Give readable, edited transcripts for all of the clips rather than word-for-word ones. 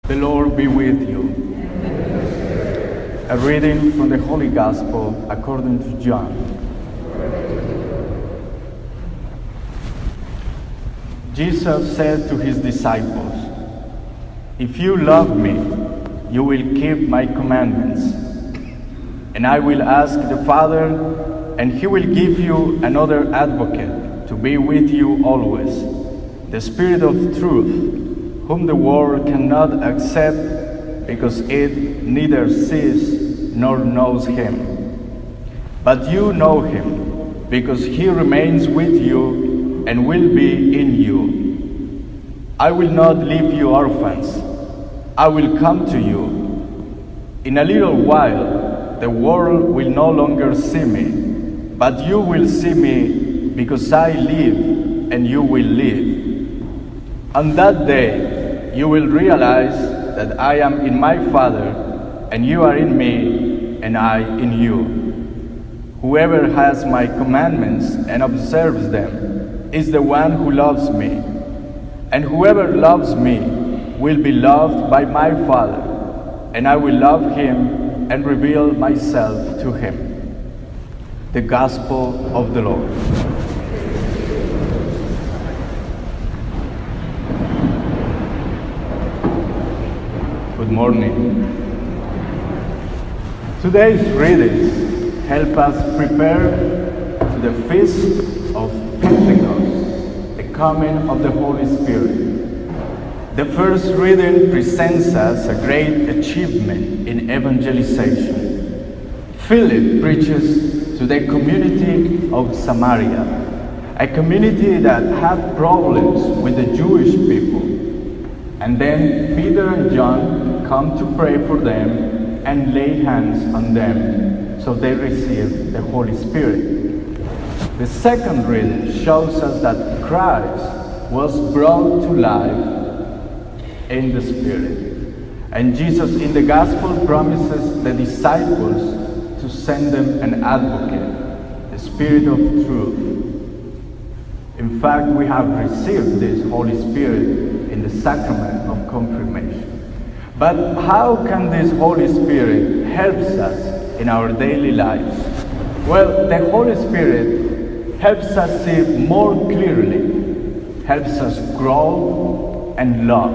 The Lord be with you. A reading from the Holy Gospel according to John. Jesus said to his disciples, "If you love me, you will keep my commandments. And I will ask the Father, and he will give you another advocate to be with you always, the Spirit of truth, whom the world cannot accept because it neither sees nor knows him. But you know him, because he remains with you and will be in you. I will not leave you orphans. I will come to you. In a little while, the world will no longer see me, but you will see me because I live and you will live. On that day, you will realize that I am in my Father, and you are in me, and I in you. Whoever has my commandments and observes them is the one who loves me. And whoever loves me will be loved by my Father, and I will love him and reveal myself to him." The Gospel of the Lord. Good morning. Today's readings help us prepare to the Feast of Pentecost, the coming of the Holy Spirit. The first reading presents us a great achievement in evangelization. Philip preaches to the community of Samaria, a community that had problems with the Jewish people. And then Peter and John come to pray for them and lay hands on them so they receive the Holy Spirit. The second reading shows us that Christ was brought to life in the Spirit. And Jesus in the Gospel promises the disciples to send them an advocate, the Spirit of truth. In fact, we have received this Holy Spirit in the sacrament of confirmation. But how can this Holy Spirit help us in our daily lives? Well, the Holy Spirit helps us see more clearly, helps us grow and love.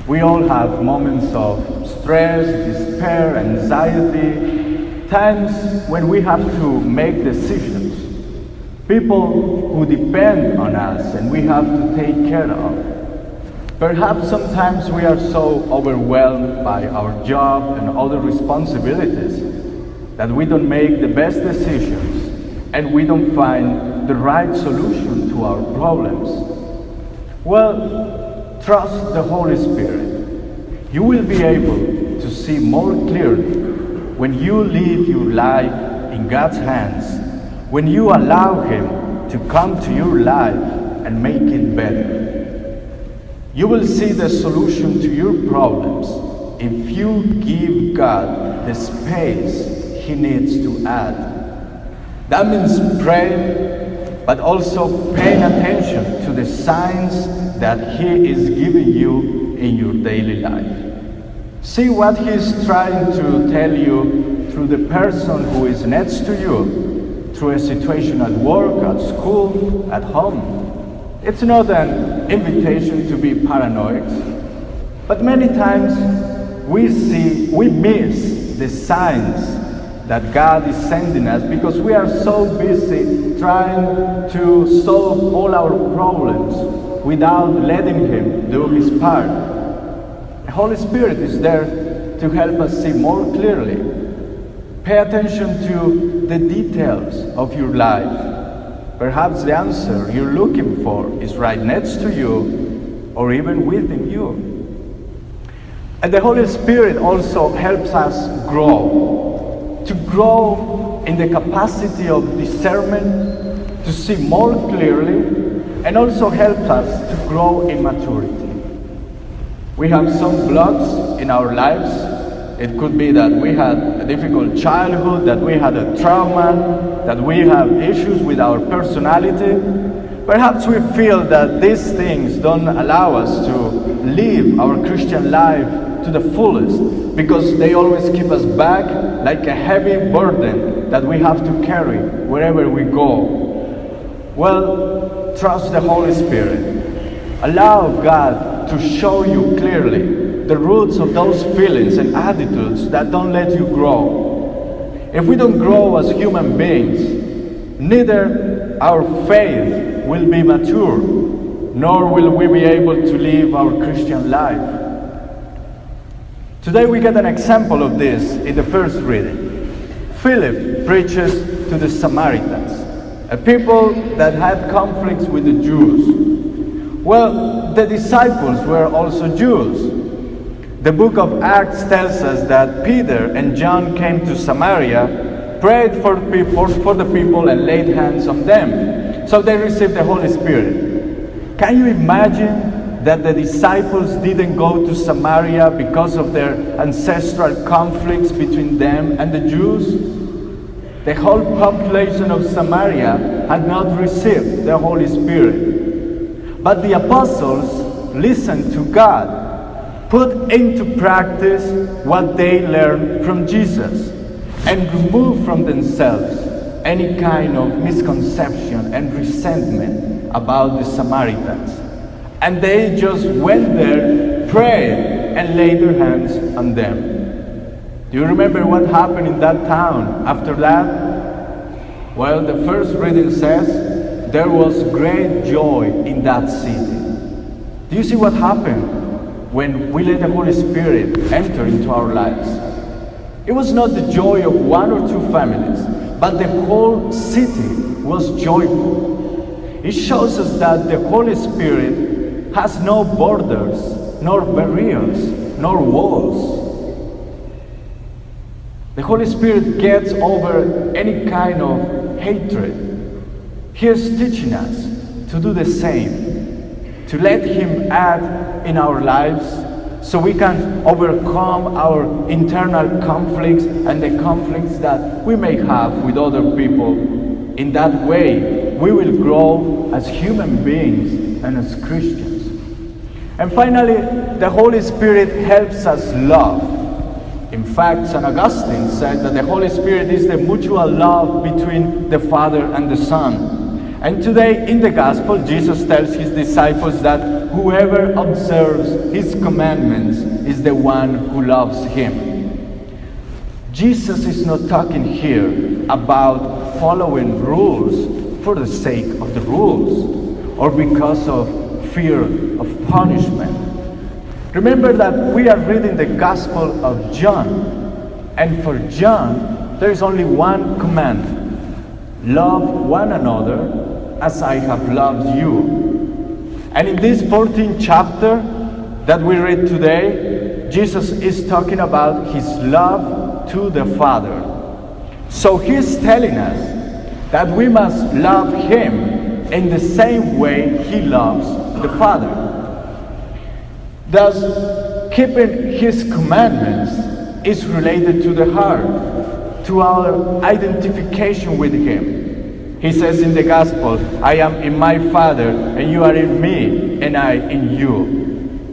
We all have moments of stress, despair, anxiety, times when we have to make decisions. People who depend on us and we have to take care of. Perhaps sometimes we are so overwhelmed by our job and other responsibilities that we don't make the best decisions and we don't find the right solution to our problems. Well, trust the Holy Spirit. You will be able to see more clearly when you live your life in God's hands, when you allow him to come to your life and make it better. You will see the solution to your problems if you give God the space he needs to add. That means praying, but also paying attention to the signs that he is giving you in your daily life. See what he is trying to tell you through the person who is next to you, through a situation at work, at school, at home. It's not an invitation to be paranoid, but many times we miss the signs that God is sending us because we are so busy trying to solve all our problems without letting him do his part. The Holy Spirit is there to help us see more clearly. Pay attention to the details of your life. Perhaps the answer you're looking for is right next to you or even within you. And the Holy Spirit also helps us to grow in the capacity of discernment, to see more clearly, and also helps us to grow in maturity. We have some blocks in our lives. It could be that we had a difficult childhood, that we had a trauma, that we have issues with our personality. Perhaps we feel that these things don't allow us to live our Christian life to the fullest, because they always keep us back like a heavy burden that we have to carry wherever we go. Well, trust the Holy Spirit. Allow God to show you clearly the roots of those feelings and attitudes that don't let you grow. If we don't grow as human beings, neither our faith will be mature, nor will we be able to live our Christian life. Today we get an example of this in the first reading. Philip preaches to the Samaritans, a people that had conflicts with the Jews. Well, the disciples were also Jews. The book of Acts tells us that Peter and John came to Samaria, prayed for the people and laid hands on them. So they received the Holy Spirit. Can you imagine that the disciples didn't go to Samaria because of their ancestral conflicts between them and the Jews? The whole population of Samaria had not received the Holy Spirit. But the apostles listened to God, put into practice what they learned from Jesus, and removed from themselves any kind of misconception and resentment about the Samaritans. And they just went there, prayed, and laid their hands on them. Do you remember what happened in that town after that? Well, the first reading says, there was great joy in that city. Do you see what happened when we let the Holy Spirit enter into our lives? It was not the joy of one or two families, but the whole city was joyful. It shows us that the Holy Spirit has no borders, nor barriers, nor walls. The Holy Spirit gets over any kind of hatred. He is teaching us to do the same, to let Him add in our lives so we can overcome our internal conflicts and the conflicts that we may have with other people. In that way, we will grow as human beings and as Christians. And finally, the Holy Spirit helps us love. In fact, St. Augustine said that the Holy Spirit is the mutual love between the Father and the Son. And today in the Gospel, Jesus tells His disciples that whoever observes His commandments is the one who loves Him. Jesus is not talking here about following rules for the sake of the rules or because of fear of punishment. Remember that we are reading the Gospel of John, and for John, there is only one command: love one another as I have loved you. And in this 14th chapter that we read today, Jesus is talking about His love to the Father. So He's telling us that we must love Him in the same way He loves the Father. Thus, keeping His commandments is related to the heart, to our identification with Him. He says in the Gospel, I am in my Father, and you are in me, and I in you.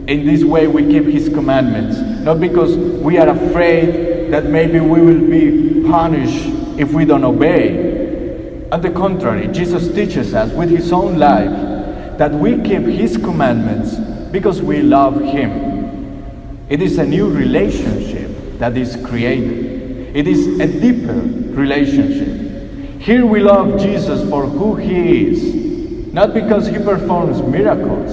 In this way we keep His commandments, not because we are afraid that maybe we will be punished if we don't obey. On the contrary, Jesus teaches us with His own life that we keep His commandments because we love Him. It is a new relationship that is created. It is a deeper relationship. Here we love Jesus for who He is, not because He performs miracles,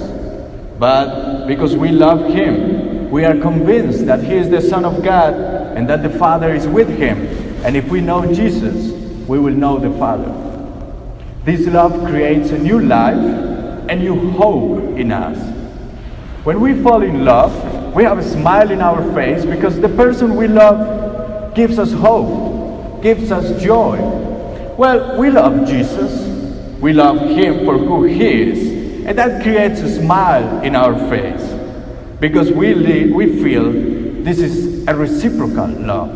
but because we love Him. We are convinced that He is the Son of God and that the Father is with Him. And if we know Jesus, we will know the Father. This love creates a new life, a new hope in us. When we fall in love, we have a smile in our face because the person we love gives us hope, gives us joy. Well, we love Jesus. We love Him for who He is. And that creates a smile in our face because we feel this is a reciprocal love.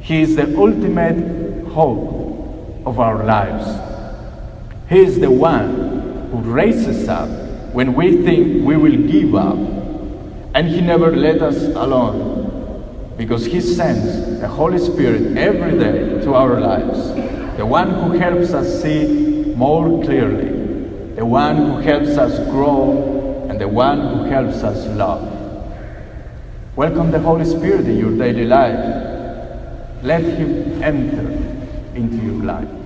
He is the ultimate hope of our lives. He is the one who raises up when we think we will give up And He never let us alone, because He sends the Holy Spirit every day to our lives, the one who helps us see more clearly, the one who helps us grow, and the one who helps us love. Welcome the Holy Spirit in your daily life. Let Him enter into your life.